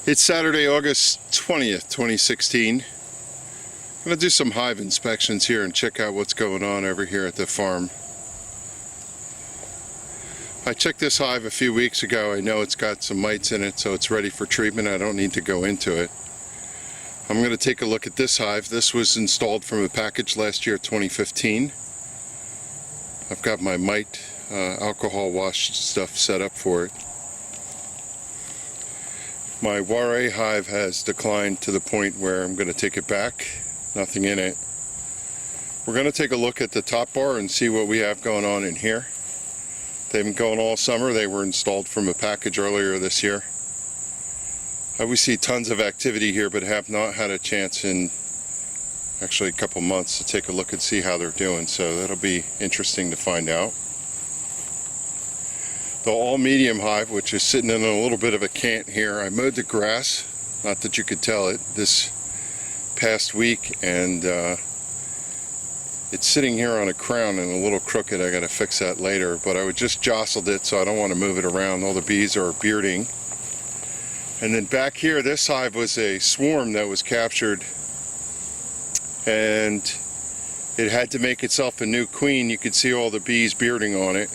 It's Saturday, August 20th, 2016. I'm going to do some hive inspections here and check out what's going on over here at the farm. I checked this hive a few weeks ago. I know it's got some mites in it, so it's ready for treatment. I don't need to go into it. I'm going to take a look at this hive. This was installed from a package last year, 2015. I've got my mite alcohol wash stuff set up for it. My Ware hive has declined to the point where I'm going to take it back. Nothing in it. We're going to take a look at the top bar and see what we have going on in here. They've been going all summer. They were installed from a package earlier this year. We see tons of activity here, but have not had a chance in actually a couple months to take a look and see how they're doing. So that'll be interesting to find out. The all-medium hive, which is sitting in a little bit of a cant here. I mowed the grass, not that you could tell it, this past week, and it's sitting here on a crown and a little crooked. I got to fix that later, but I just jostled it, so I don't want to move it around. All the bees are bearding. And then back here, this hive was a swarm that was captured, and it had to make itself a new queen. You could see all the bees bearding on it.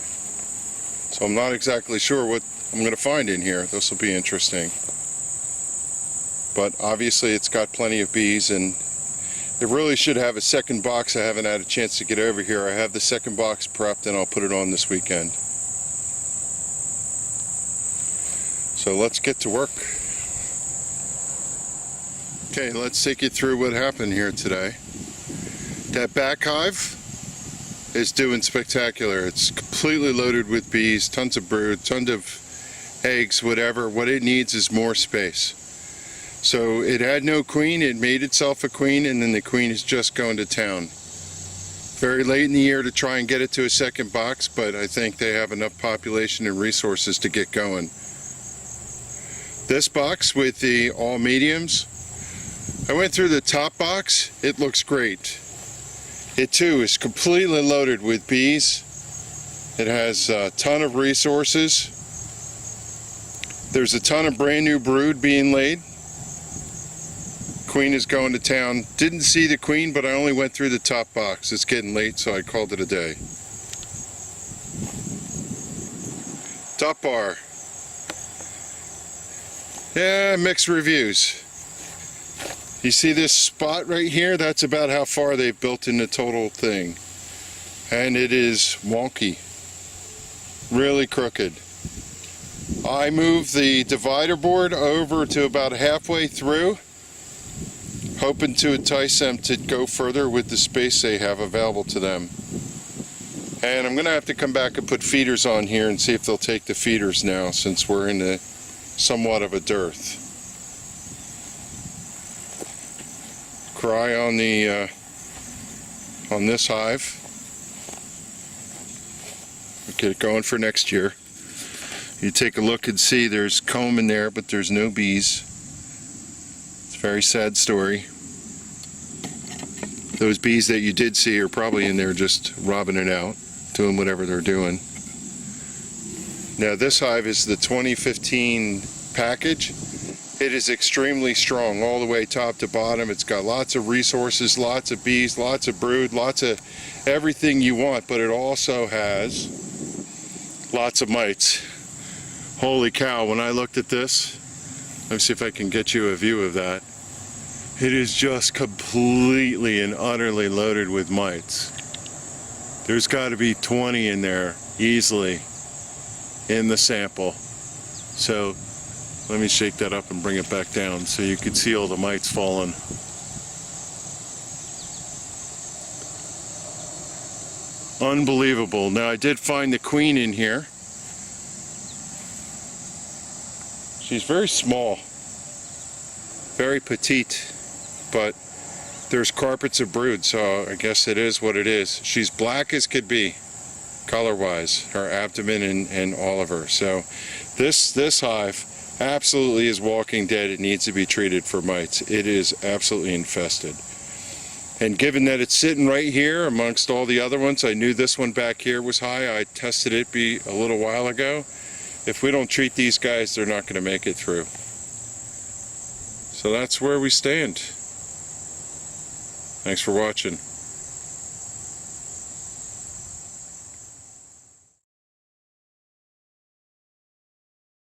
So I'm not exactly sure what I'm going to find in here. This will be interesting. But obviously it's got plenty of bees, and it really should have a second box. I haven't had a chance to get over here. I have the second box prepped, and I'll put it on this weekend. So let's get to work. Okay, let's take you through what happened here today. That back hive is doing spectacular. It's completely loaded with bees, tons of brood, tons of eggs, whatever. What it needs is more space. So it had no queen, it made itself a queen, and then the queen is just going to town. Very late in the year to try and get it to a second box, but I think they have enough population and resources to get going. This box with the all mediums, I went through the top box. It looks great. It too is completely loaded with bees. It has a ton of resources. There's a ton of brand new brood being laid. Queen is going to town. Didn't see the queen, but I only went through the top box. It's getting late, so I called it a day. Top bar. Yeah, mixed reviews. You see this spot right here? That's about how far they've built in the total thing. And it is wonky. Really crooked. I moved the divider board over to about halfway through, hoping to entice them to go further with the space they have available to them. And I'm going to have to come back and put feeders on here and see if they'll take the feeders now, since we're in a somewhat of a dearth. Cry on the on this hive. We'll get it going for next year. You take a look and see there's comb in there, but there's no bees. It's a very sad story. Those bees that you did see are probably in there just robbing it out, doing whatever they're doing. Now this hive is the 2015 package. It is extremely strong all the way top to bottom. It's got lots of resources, lots of bees, lots of brood, lots of everything you want, but it also has lots of mites. Holy cow, when I looked at this, let me see if I can get you a view of that. It is just completely and utterly loaded with mites. There's got to be 20 in there easily in the sample. So let me shake that up and bring it back down so you can see all the mites falling. Unbelievable. Now I did find the queen in here. She's very small, very petite, but there's carpets of brood, so I guess it is what it is. She's black as could be, color-wise, her abdomen and all of her. So this hive absolutely is walking dead. It needs to be treated for mites. It is absolutely infested. And given that it's sitting right here amongst all the other ones, I knew this one back here was high. I tested it a little while ago. If we don't treat these guys, they're not going to make it through. So that's where we stand. Thanks for watching.